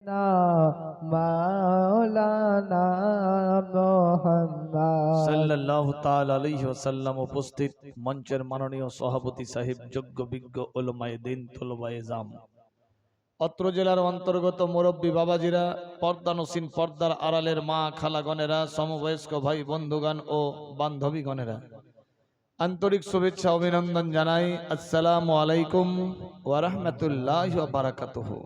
না মাওলানা মুহাম্মদ সাল্লাল্লাহু তাআলা আলাইহি ওয়াসাল্লাম। উপস্থিত মঞ্চের মাননীয় সভাপতি সাহেব, যোগ্য বিজ্ঞ উলামায়ে দ্বীন, তুলবায়ে জাম, অত্র জেলার অন্তর্গত মুরব্বী বাবাজিরা, পর্দানসীন পর্দার আড়ালের মা খালাগণেরা, সমবয়স্ক ভাই বন্ধুগণ ও বান্ধবীগণেরা, আন্তরিক শুভেচ্ছা অভিনন্দন জানাই। আসসালামু আলাইকুম ওয়া রাহমাতুল্লাহি ওয়া বারাকাতুহু।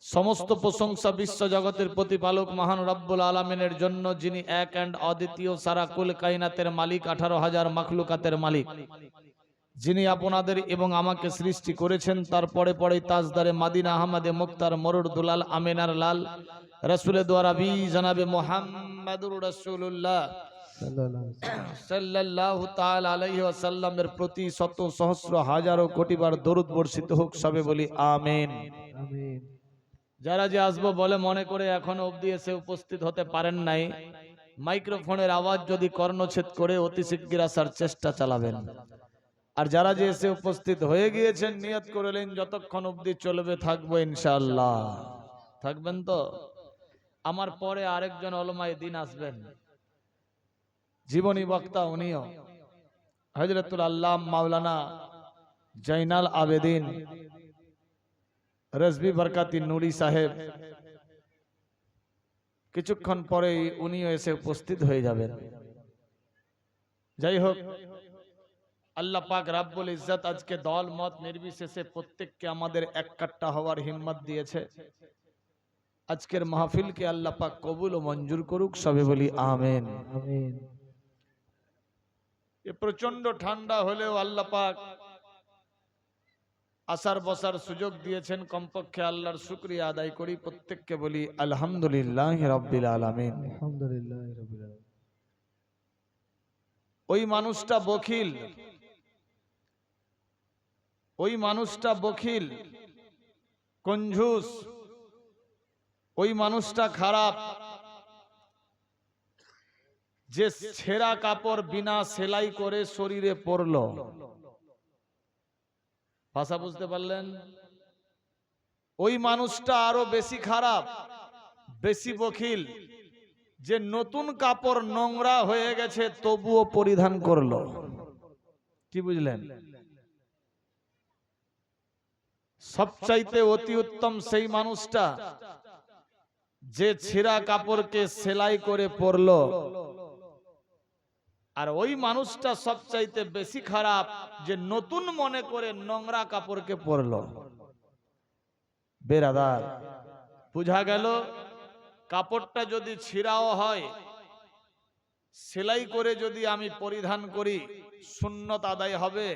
সমস্ত প্রশংসা বিশ্ব জগতের প্রতিপালক মহান রব্বুল আলামিনের জন্য, যিনি এক এন্ড অদ্বিতীয়, সারা কুল কায়নাতের মালিক, 18,000 মাখলুকাতের মালিক, যিনি আপনাদের এবং আমাকে সৃষ্টি করেছেন। তারপরে পরে তাজদারে মাদিনা আহমদে মুক্তার মরুর দুলাল আমিনার লাল রাসূলের দ্বারা বি জনাবে মুহাম্মাদুর রাসূলুল্লাহ সাল্লাল্লাহু তাআলা আলাইহি ওয়াসাল্লামের প্রতি শত সহস্র হাজারো কোটি বার দরুদ বর্ষিত হোক। সবে বলি আমিন। আমিন। যারা যে আসবো বলে মনে করে এখনো অবধি এসে উপস্থিত হতে পারেন নাই, মাইক্রোফোনের আওয়াজ যদি কর্ণচ্ছেদ করে অতি শীঘ্র আসার চেষ্টা চালাবেন। আর যারা যে এসে উপস্থিত হয়ে গিয়েছেন, নিয়ত করলেন যতক্ষণ অবধি চলবে থাকবো ইনশাআল্লাহ। থাকবেন তো? আমার পরে আরেকজন উলামায়ে দ্বীন আসবেন, জীবনী বক্তা, উনিও হযরতুল আল্লামা মাওলানা জয়নাল আবেদিন রেজভী বরকাতি নুরি সাহেব। কিছুক্ষণ পরেই উনিও এসে উপস্থিত হয়ে যাবেন। যাই হোক, আল্লাহ পাক রাব্বুল ইজ্জত আজকে দল মত নির্বিশেষে প্রত্যেককে আমাদের এক কাট্টা হওয়ার হিম্মত দিয়েছে। আজকের মাহফিলকে আল্লাহ পাক কবুল ও মঞ্জুর করুক। সবে বলি আমিন। আমিন। এ প্রচন্ড ঠান্ডা হলেও আল্লাহ পাক আসার বসার সুযোগ দিয়েছেন। কমপক্ষে আল্লাহর শুকরিয়া আদায় করি। প্রত্যেককে বলি আলহামদুলিল্লাহি রাব্বিল আলামিন। আলহামদুলিল্লাহি রাব্বিল আলামিন। ওই মানুষটা বখিল, ওই মানুষটা বখিল, কঞ্জুস, ওই মানুষটা খারাপ, যে ছেঁড়া কাপড় বিনা সেলাই করে শরীরে পরলো। ভাষা বুঝতে পারলেন? ওই মানুষটা আরো বেশি খারাপ, বেশি বখিল, যে নতুন কাপড় নোংরা হয়ে গেছে তবুও পরিধান করলো। কি বুঝলেন? সবচাইতে অতি উত্তম সেই মানুষটা যে ছেঁড়া কাপড়কে সেলাই করে পরলো। আর ওই মানুষটা সবচাইতে বেশি খারাপ, যে নতুন মনে করে নোংরা কাপড়কে পরলো। বেরাদার, বুঝা গেল কাপড়টা যদি ছিঁড়াও হয়, সেলাই করে যদি আমি পরিধান করি, সুন্নত আদায় হবে,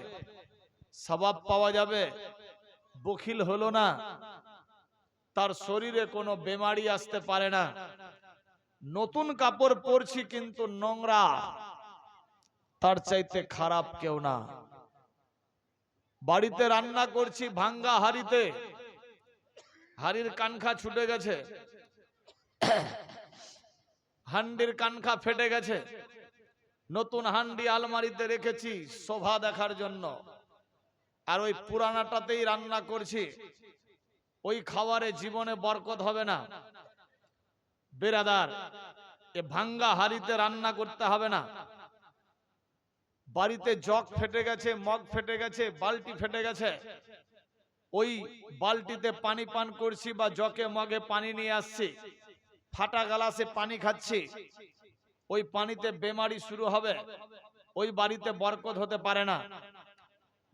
সওয়াব পাওয়া যাবে। বখিল হলো না, তার শরীরে কোনো বেমারি আসতে পারে না। নতুন কাপড় পরছি কিন্তু নোংরা, তার চাইতে খারাপ কেউ না। বাড়িতে রান্না করছি ভাঙ্গা হাড়িতে, হাড়ির কানখা ছুটে গেছে, হান্ডির কানখা ফেটে গেছে। নতুন হান্ডি আলমারিতে রেখেছি শোভা দেখার জন্য, আর ওই পুরানাটাতেই রান্না করছি। ওই খাবারে জীবনে বরকত হবে না। বেরাদার, এ ভাঙ্গা হাড়িতে রান্না করতে হবে না। বাড়িতে জগ ফেটে গেছে, মগ ফেটে গেছে, বালতি ফেটে গেছে, ওই বালতিতে পানি পান করছি বা জগে মগে পানি নিয়ে আসছি, ফাটা গ্লাসে পানি খাচ্ছি, ওই পানিতে বেমারি শুরু হবে, ওই বাড়িতে বরকত হতে পারে না।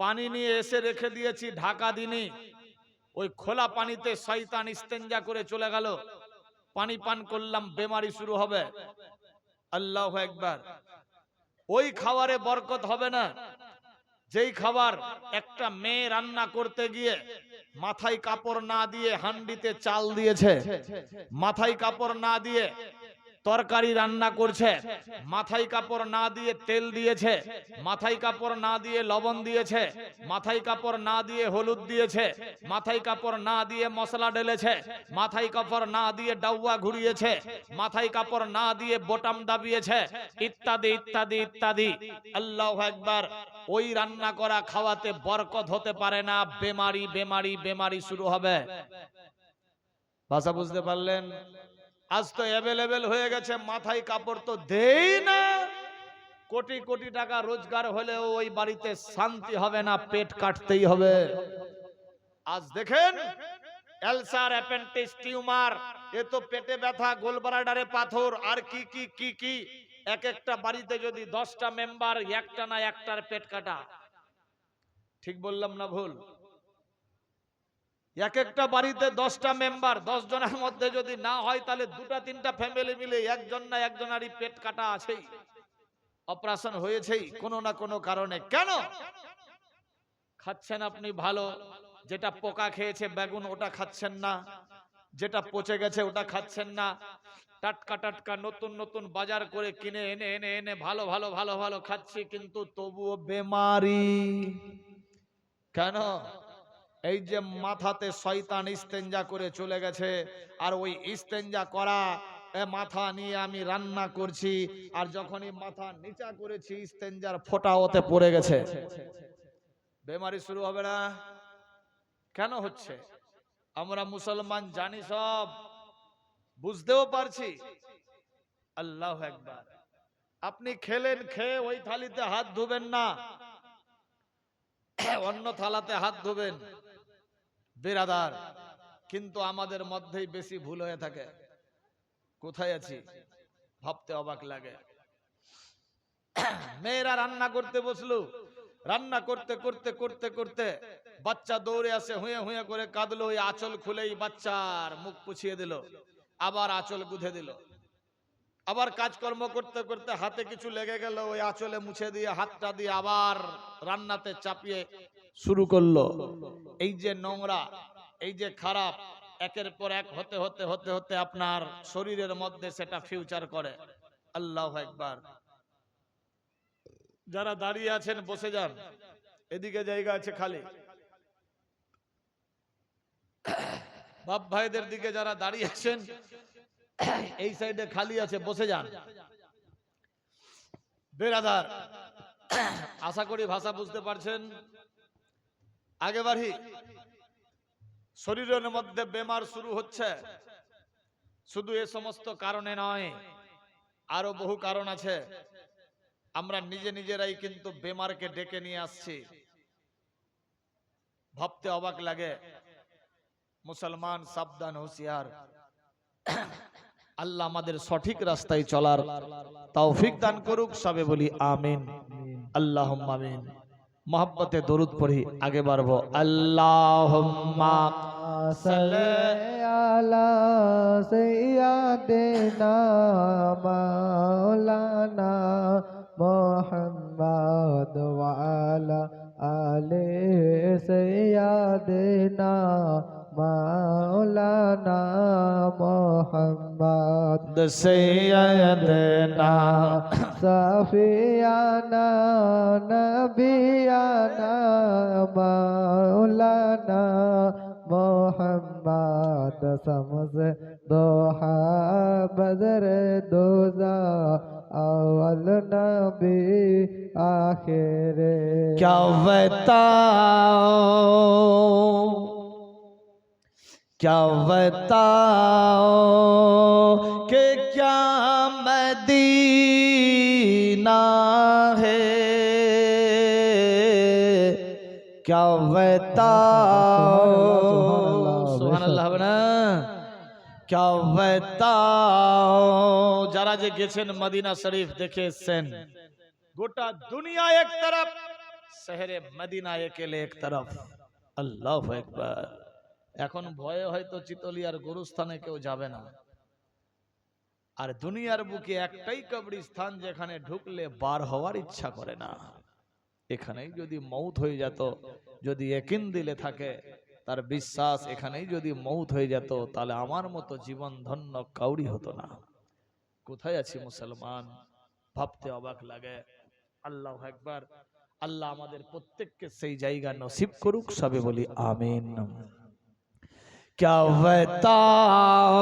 পানি নিয়ে এসে রেখে দিয়েছি ঢাকা দিনি, ওই খোলা পানিতে শয়তান ইস্তেঞ্জা করে চলে গেল, পানি পান করলাম, বেমারি শুরু হবে। আল্লাহু আকবার। ওই খাবারে বরকত হবে না। যেই খাবার একটা মেয়ে রান্না করতে গিয়ে মাথায় কাপড় না দিয়ে হান্ডিতে চাল দিয়েছে, মাথায় কাপড় না দিয়ে তরকারি রান্না করছে, মাথায় কাপড় না দিয়ে তেল দিয়েছে, মাথায় কাপড় না দিয়ে লবণ দিয়েছে, মাথায় কাপড় না দিয়ে হলুদ দিয়েছে, মাথায় কাপড় না দিয়ে মশলা ঢেলেছে, মাথায় কাপড় না দিয়ে ডাউয়া ঘুরিয়েছে, মাথায় কাপড় না দিয়ে বোতাম দাবিয়েছে, ইত্যাদি ইত্যাদি ইত্যাদি। আল্লাহু আকবার। ওই রান্না করা খাওয়াতে বরকত হতে পারে না, বেমারি বেমারি বেমারি শুরু হবে। ভাষা বুঝতে পারলেন? আজ তো অ্যাভেলেবেল হয়ে গেছে, মাথায় কাপড় তো দেই না। কোটি কোটি টাকা রোজগার হলেও ওই বাড়িতে শান্তি হবে না, পেট কাটতেই হবে। আজ দেখেন অ্যালসার, অ্যাপেন্ডিক্স, টিউমার, এ তো পেটে ব্যথা, গোলব্লাডারে পাথর, আর কি কি কি কি। এক একটা বাড়িতে যদি 10টা মেম্বার, একটা না একটার পেট কাটা। ঠিক বললাম না ভুল? এক একটা বাড়িতে 10টা মেম্বার, 10 জনের মধ্যে যদি না হয় তাহলে 2টা 3টা ফ্যামিলি মিলে একজন না একজনারই পেট কাটা আছেই, অপারেশন হয়েছেই কোনো না কোনো কারণে। কেন? খাচ্ছেন আপনি ভালো, যেটা পোকা খেয়েছে বেগুন ওটা খাচ্ছেন না, যেটা পচে গেছে ওটা খাচ্ছেন না, টাটকা টাটকা নতুন নতুন বাজার করে কিনে এনে এনে এনে ভালো ভালো ভালো ভালো খাচ্ছি, কিন্তু তবুও বেমারি। কেন? এই যে মাথাতে শয়তান ইস্তেঞ্জা করে চলে গেছে, আর ওই ইস্তেঞ্জা করা মাথা নিয়ে আমি রান্না করছি, আর যখনই মাথা নিচা করেছি ইস্তেঞ্জার ফোঁটা ওতে পড়ে গেছে। বেমারি শুরু হবে না? কেন হচ্ছে? আমরা মুসলমান জানি সব, বুঝতেও পারছি। আল্লাহু আকবার। আপনি খেলেন, খেয়ে ওই থালিতে হাত ধুবেন না, অন্য থালাতে হাত ধুবেন বিরাদার। কিন্তু আমাদের মধ্যেই বেশি ভুল হয়ে থাকে। কোথায় আছি ভাবতে অবাক লাগে। মেয়েরা রান্না করতে বসলো, রান্না করতে করতে করতে করতে বাচ্চা দৌড়ে আসে, হুঁয়ে হুঁয়ে করে কাঁদলো, ওই আঁচল খুলেই বাচ্চার মুখ পুছিয়ে দিল, আবার আঁচল গুঁথে দিল। আবার কাজকর্ম করতে করতে হাতে কিছু লেগে গেল, ওই আঁচলে মুছে দিয়ে হাতটা দিয়ে আবার রান্নাতে চাপিয়ে শুরু করলো। এই যে নোংরা, এই যে খারাপ, একের পর এক হতে হতে হতে হতে আপনার শরীরের মধ্যে সেটা ফিউচার করে। আল্লাহু আকবার। যারা দাঁড়িয়ে আছেন বসে যান, এদিকে জায়গা আছে খালি। বাপ ভাইদের দিকে যারা দাঁড়িয়ে আছেন এই সাইডে খালি আছে, বসে যান। বেরাদার, আশা করি ভাষা বুঝতে পারছেন। আগে বাড়ি। শরীরের মধ্যে বেমার শুরু হচ্ছে, শুধু এ সমস্ত কারণে নয়, আরো বহু কারণ আছে। আমরা নিজে নিজেরাই কিন্তু বেমারকে ডেকে নিয়ে আসছি। ভাবতে অবাক লাগে। মুসলমান সাবধান, হুঁশিয়ার। আল্লাহ আমাদের সঠিক রাস্তায় চলার তৌফিক দান করুক, সবে বলি আমিন। আল্লাহুম্মা আমিন। মোহাব্বতে দরুদ পড়ি, আগে বাড়বো। আল্লাহুম্মা সাল্লি আলা সাইয়্যিদিনা মাওলানা মুহাম্মদ ওয়া আলা আলি সাইয়্যিদিনা মাওলানা মুহাম্মদ সাইয়্যিদিনা সাফিয়ানা নবিয়ানা মাওলানা মোহাম্মদ সমসে দোহা বদর দোজা আওয়াল নবী আখিরে। क्या बताओ, क्या बताओ कि क्या मदीना है, क्या बताओ। सुभान अल्लाह बना। क्या बताओ। যারা যে গেছেন মদিনা শরীফ দেখে এসেছেন, গোটা দুনিয়া এক तरफ, শহরে মদিনা একেলে এক तरफ। আল্লাহু আকবার। এখন ভয়ে হয়তো চিতলিয়ার গুরুস্থানে কেউ যাবে না। আর দুনিয়ার বুকে একটাই কবরস্থান যেখানে ঢুকলে বার হওয়ার ইচ্ছা করে না। এখানেই যদি মৌত হয়ে যেত, যদি ইয়াকিন দিলে থাকে, তার বিশ্বাস এখানেই যদি মৌত হয়ে যেত, তাহলে আমার মতো জীবন ধন্য কাউরি হতো না। কোথায় আছি মুসলমান, ভাবতে অবাক লাগে। আল্লাহু আকবার। আল্লাহ আমাদের প্রত্যেককে সেই জায়গা নসিব করুক, সবে বলি আমিন। क्या बताओ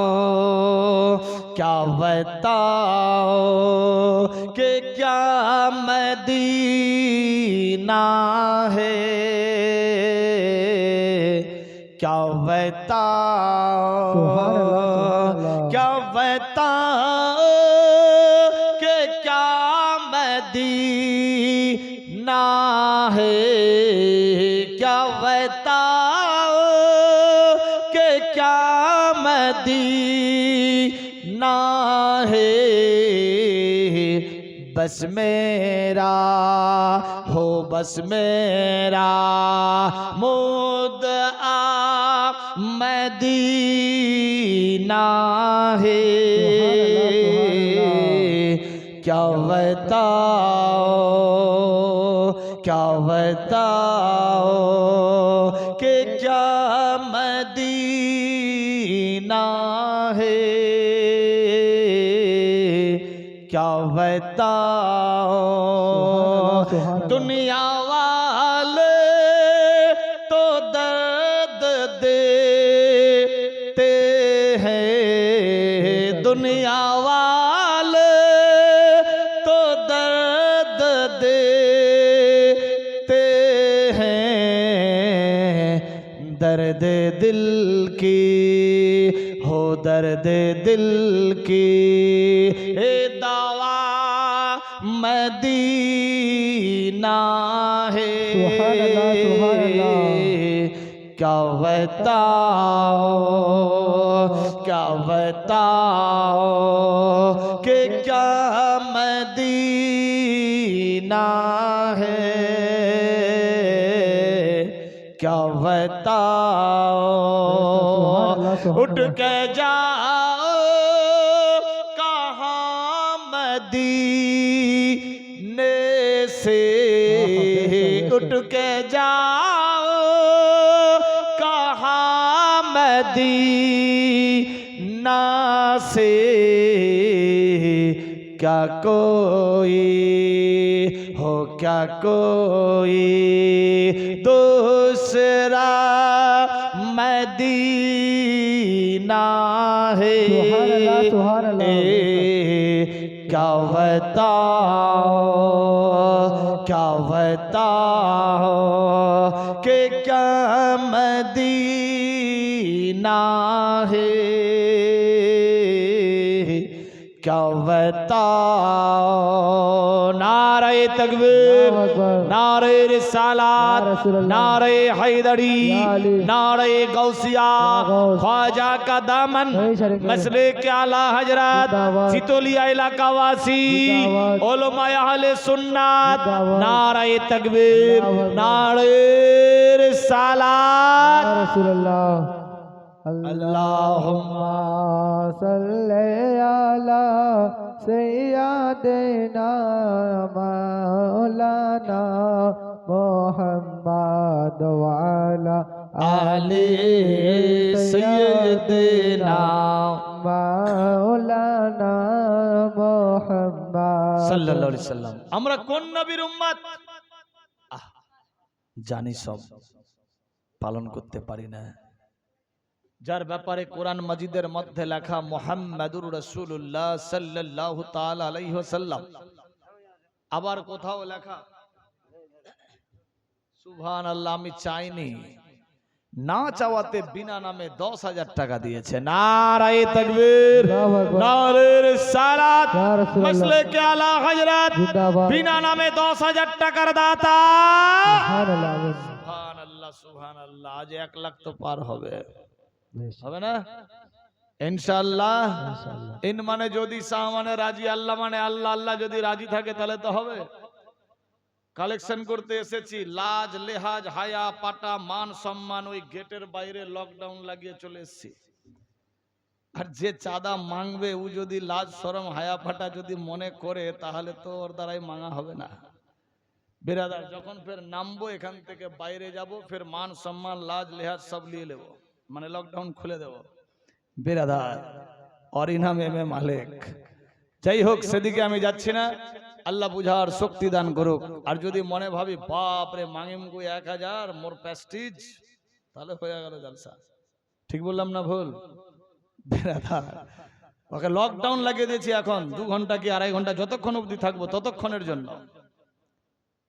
कि क्या मदीना है, क्या बताओ। क्या बताओ कि क्या मदीना है, क्या बताओ कि क्या मदीना है। बस मेरा हो बस मेरा मुद्दा मदीना है। क्या बताओ क्या बताओ कि क्या मदीना है। क्या बताओ दुनिया वाले तो दर्द देते हैं, दुनिया वाले तो दर्द देते हैं। दर्द दिल की हो दर्द दिल की ए दावा मदीना है। क्या बताओ कि क्या मदीना है। क्या बताओ उठ के जाओ कहाँ मदीने से, उठ के जाओ कहाँ मदीना से। क्या कोई हो क्या कोई दूसरा मदीना है। क्या बताओ कि क्या मदीना है। क्या बताओ नारे तकबीर नारे रिसालत नारे हैदरी नारे गौसिया ख्वाजा का दामन मसले के आला हजरत सितोलिया इलाका वासी उलमाए अहले सुन्नत नारे तकबीर नारे रिसालत। अल्लाहुम्मा सल्ले अला सय्यिदना मौलाना मुहम्मद व अला आले सय्यिदना मौलाना मुहम्मद সাল্লাল্লাহু আলাইহি সাল্লাম। আমরা কোন নবীর উম্মত জানি, সব পালন করতে পারি না। যার ব্যাপারে কোরআন মাজিদের মধ্যে লেখা মুহাম্মাদুর রাসূলুল্লাহ সাল্লাল্লাহু তাআলা আলাইহি ওয়াসাল্লাম, আবার কোথাও লেখা সুবহানাল্লাহ। আমি চাইনি, না চাওয়াতে বিনা নামে 10,000 টাকা দিয়েছে। নারায়ে তাকবীর নারে রিসালাত মাসলে কে আলা হযরত বিনা নামে 10,000 টাকার দাতা। সুবহানাল্লাহ সুবহানাল্লাহ। আজ 1 লাখ তো পার হবে, হবে না ইনশাআল্লাহ। ইন মানে যদি শাহ মানে রাজি, আল্লাহ মানে আল্লাহ, আল্লাহ যদি রাজি থাকে তাহলে তো হবে। কালেকশন করতে এসেছি, লাজ লেহাজ হায়া পাটা মান সম্মান ওই গেটের বাইরে লকডাউন লাগিয়ে চলে এসেছি। আর যে চাঁদা মাংবে ও যদি লাজ শরম হায়া পাটা যদি মনে করে তাহলে তো ওর দ্বারাই মাঙা হবে না। বিরাদার যখন ফের নামবো এখান থেকে বাইরে যাব, ফের মান সম্মান লাজ লেহাজ সব নিয়ে নেব, মানে লকডাউন খুলে দেব। বিরাদার অরিনাম এম এ মালিক। যাই হোক, সেদিকে আমি যাচ্ছি না, আল্লাহ বুঝার শক্তি দান করুক। আর যদি মনে ভাবি বাপ রে মাঙ্গিম গো 1000 মোর প্রেস্টিজ, তাহলে হয়ে গেল জলসা। ঠিক বললাম না ভুল? বিরাদার ওকে লকডাউন লাগিয়ে দিয়েছি এখন 2 ঘন্টা কি 2.5 ঘন্টা, যতক্ষণ অবধি থাকবো ততক্ষণের জন্য।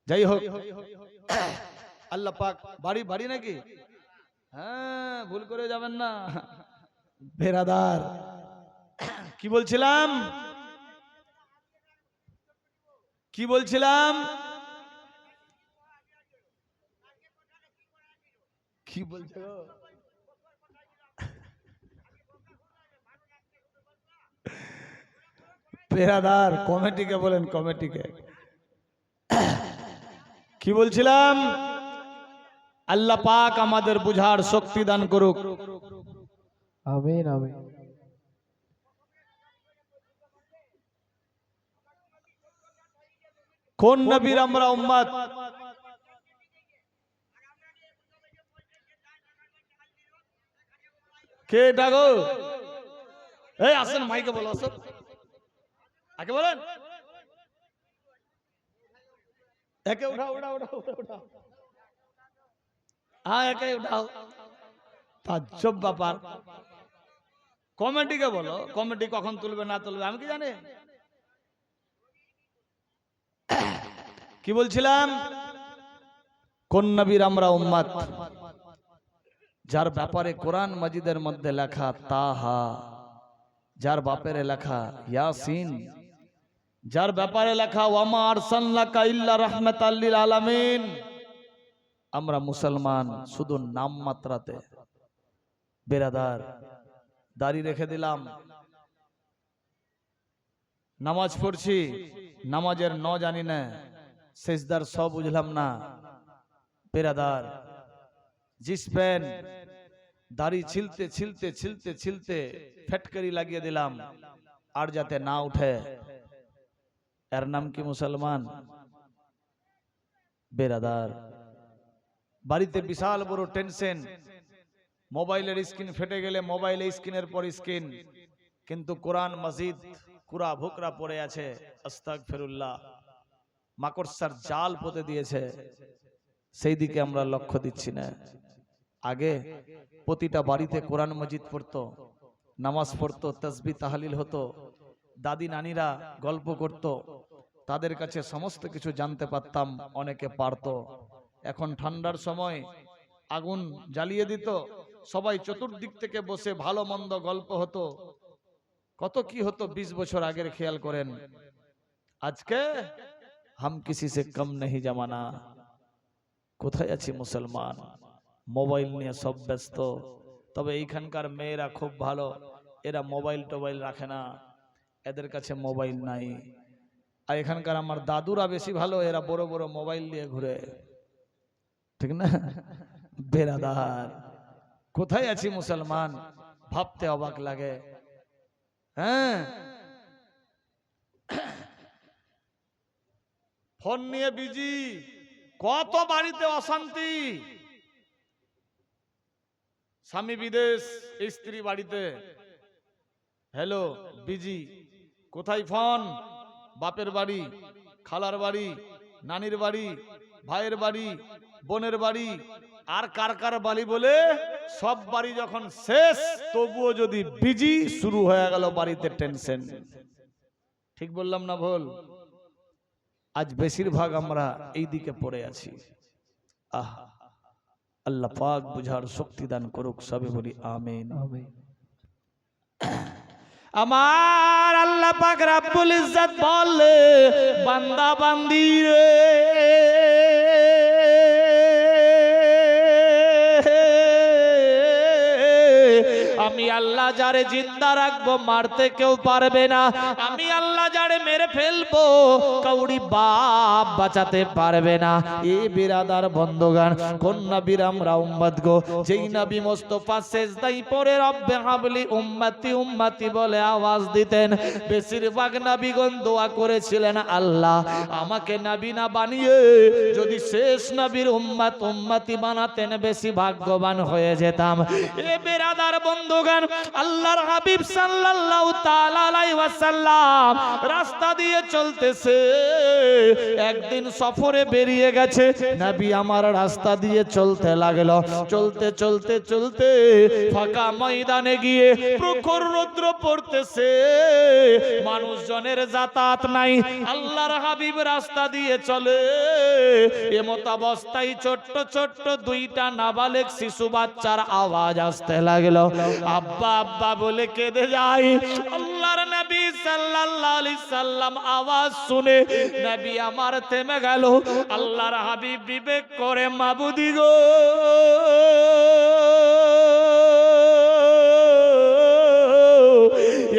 যাই হোক, আল্লাহ পাক বাড়ি বাড়ি নাকি, হ্যাঁ ভুল করে যাবেন না, বেরাদার কি বলছিলাম কি বলছিলাম কি বলছো বেরাদার কমিটিকে বলেন কমিটিকে কি বলছিলাম আল্লাহ পাক আমাদের বুঝার শক্তি দান করুক আমিন আমিন কোন নবীর আমরা উম্মত কে ডাগো এই আসেন মাইকে বলো আসেন আগে বলেন একে উঠাও উঠাও হ্যাঁ একে উঠাও তাজ্জব ব্যাপার কমিটিকে বলো কমিটি কখন তুলবে না তুলবে আমি কি জানি কি বলছিলাম কোন নবীর আমরা উম্মত যার ব্যাপারে কোরআন মাজিদের মধ্যে লেখা তাহা যার ব্যাপারে লেখা ইয়াসিন যার ব্যাপারে লেখা ওয়ামা আরসালনাকা ইল্লা রাহমাতাল লিল আলামিন আমরা মুসলমান শুধু নাম মাত্রাতে বেরাদার দাড়ি রেখে দিলাম নামাজ পড়ছি নামাজের ন জানি না সেজদার সব বুঝলাম না বেরাদার জিস পেন দাড়ি ছিলতে ছিলতে ছিলতে ছিলতে ফেটকারি লাগিয়ে দিলাম আর যাতে না উঠে এর নাম কি মুসলমান বেরাদার বাড়িতে বিশাল বড় টেনশন মোবাইলের স্ক্রিন ফেটে গেলে মোবাইলে স্ক্রিনের পর স্ক্রিন কিন্তু কোরআন মাজিদ কুরা ভুকরা পড়ে আছে আস্তাগফিরুল্লাহ মাকড়সার জাল পোতে দিয়েছে সেই দিকে আমরা লক্ষ্য দিচ্ছি না আগে প্রতিটা বাড়িতে কোরআন মাজিদ পড়তো নামাজ পড়তো তাসবিহ তাহলিল হতো দাদি নানিরা গল্প করত তাদের কাছে সমস্ত কিছু জানতে পারতাম অনেকে পারতো এখন ঠান্ডার সময় আগুন জ্বালিয়ে দিত সবাই চতুর্দিক থেকে বসে ভালো মন্দ গল্প হতো কত কি হতো 20 বছর আগের খেয়াল করেন আজকে হাম কিসি সে কম নেই জামানা কোথায় আছি মুসলমান মোবাইল নিয়ে সব ব্যস্ত তবে এইখানকার মেয়েরা খুব ভালো এরা মোবাইল টোবাইল রাখে না এদের কাছে মোবাইল নাই আর এখানকার আমার দাদুরা বেশি ভালো এরা বড় বড় মোবাইল নিয়ে ঘুরে ঠিক না বেরাদার কোথায় আছি মুসলমান ভাবতে অবাক লাগে হ্যাঁ ফোন নিয়ে বিজি কত বাড়িতে অশান্তি স্বামী বিদেশ স্ত্রী বাড়িতে হ্যালো বিজি কোথায় ফোন বাপের বাড়ি খালার বাড়ি নানির বাড়ি ভাইয়ের বাড়ি বোনের বাড়ি আর কার কার বাড়ি বলে সব বাড়ি যখন শেষ তবুও যদি বিজি শুরু হয়ে গেল বাড়িতে টেনশন ঠিক বললাম না ভুল আজ বেশিরভাগ আমরা এই দিকে পড়ে আছি আহ আল্লাহ পাক বুঝার শক্তি দান করুক সবে বলি আমিন আমিন আমার আল্লাহ পাক রব্বুল ইজ্জত বলে বান্দা বান্দি রে আমি আল্লাহ যারে জিন্দা রাখবো মারতে কেউ পারবে না আমি আল্লাহ যারে মেরে ফেলবো কাউরি বাপ বাঁচাতে পারবে না এ বিরাদার বন্ধুগণ কোন নবীর আমরা উম্মত গো যেই নবী মুস্তাফা সেজদায় পড়ে রব্বে হাবলি উম্মতি উম্মতি বলে আওয়াজ দিতেন বেশিরভাগ নবীগণ দোয়া করেছিলেন আল্লাহ আমাকে নবী না বানিয়ে যদি শেষ নবীর উম্মত উম্মতি বানাতেন বেশি ভাগ্যবান হয়ে যেতাম এ বিরাদার বন্ধুগণ আল্লাহর হাবিব সাল্লাল্লাহু তাআলা আলাইহি ওয়াসাল্লাম রাস্তা দিয়ে চলতেছে একদিন সফরে বেরিয়ে গেছে নবী আমার রাস্তা দিয়ে চলতে লাগলো চলতে চলতে চলতে ফাঁকা ময়দানে গিয়ে প্রখর রৌদ্র পড়তেছে মানুষজনের যাতায়াত নাই আল্লাহর হাবিব রাস্তা দিয়ে চলে এমত অবস্থায় ছোট্ট ছোট্ট দুইটা নাবালেগ শিশু বাচ্চার আওয়াজ আসতে লাগলো আব্বা আব্বা বলে কেঁদে যায়। আল্লাহর নবী সাল্লাল্লাহু আলাইহি সাল্লাম আওয়াজ শুনে নবী আমার থেমে গেল। আল্লাহর হাবিব বিবেক করে মাবুদি গো,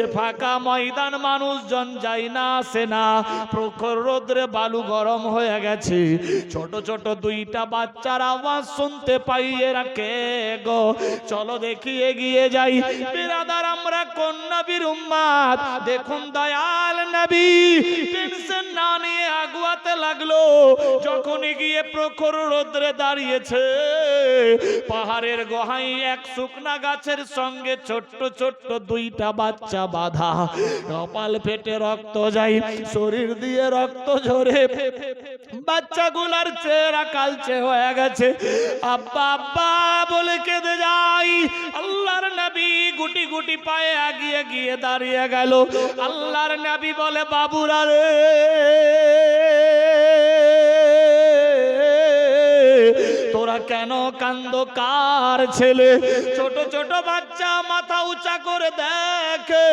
এ ফাঁকা ময়দান মানুষজন যায় না, আসে না, প্রখর রোদ্রে বালু গরম হয়ে গেছে, ছোট ছোট দুইটা বাচ্চার আওয়াজ শুনতে পাই, এরা কে গো? চলো দেখি এগিয়ে যাই। বিরাদার আমরা কোন নবীর উম্মত? দেখুন দয়াল নবী টেনশন না নিয়ে আগুয়াতে লাগলো। যখন গিয়ে প্রখর রোদ্রে দাঁড়িয়েছে, পাহাড়ের গোহাই এক শুকনা গাছের সঙ্গে ছোট্ট ছোট্ট দুইটা বাচ্চা বাঁধা, কপাল ফেটে রক্ত যায়, শরীর দিয়ে রক্ত ঝরে, বাচ্চাগুলার চেহারা কালচে হয়ে গেছে। আব্বা আব্বা বলে কেঁদে যাই। আল্লাহর নবী গুটি গুটি পায়ে এগিয়ে গিয়ে দাঁড়িয়ে গেল। আল্লাহর নবী বলে বাবুরা রে, তোরা কেন কান্দ? কার ছেলে? ছোট ছোট বাচ্চা মাথা উঁচা করে দেখে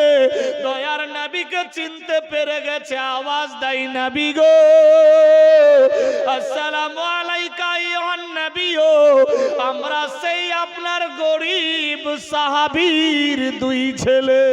দয়ার নবীকে চিনতে পেরে গেছে। আওয়াজ দেয় নবী গো, আসসালামু আলাইকা আইয়ুহান নবী। আমরা সেই আপনার গরিব সাহাবীর দুই ছেলে।